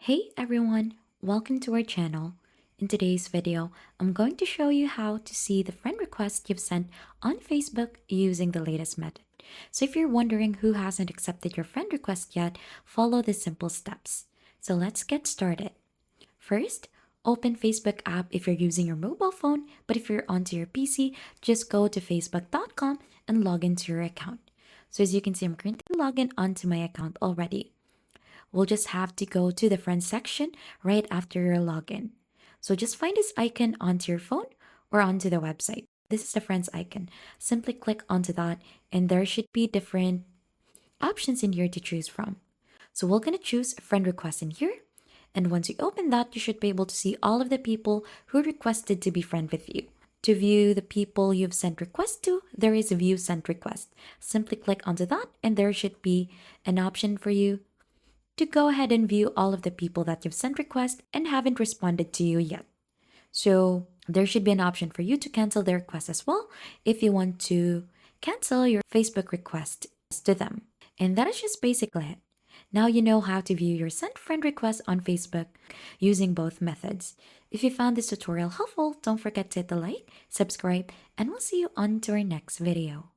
Hey everyone, welcome to our channel. In today's video, I'm going to show you how to see the friend request you've sent on Facebook using the latest method. So if you're wondering who hasn't accepted your friend request yet, follow the simple steps. So let's get started. First, open Facebook app if you're using your mobile phone, but if you're onto your PC, just go to facebook.com and log into your account. So as you can see, I'm currently logged in onto my account already. We'll just have to go to the friends section right after your login. So just find this icon onto your phone or onto the website. This is the friends icon. Simply click onto that and there should be different options in here to choose from. So we're going to choose friend request in here. And once you open that, you should be able to see all of the people who requested to be friend with you. To view the people you've sent request to, there is a view sent request. Simply click onto that and there should be an option for you to go ahead and view all of the people that you've sent requests and haven't responded to you yet. So there should be an option for you to cancel their request as well if you want to cancel your Facebook request to them. And that is just basically it. Now you know how to view your sent friend requests on Facebook using both methods. If you found this tutorial helpful, don't forget to hit the like, subscribe, and we'll see you on to our next video.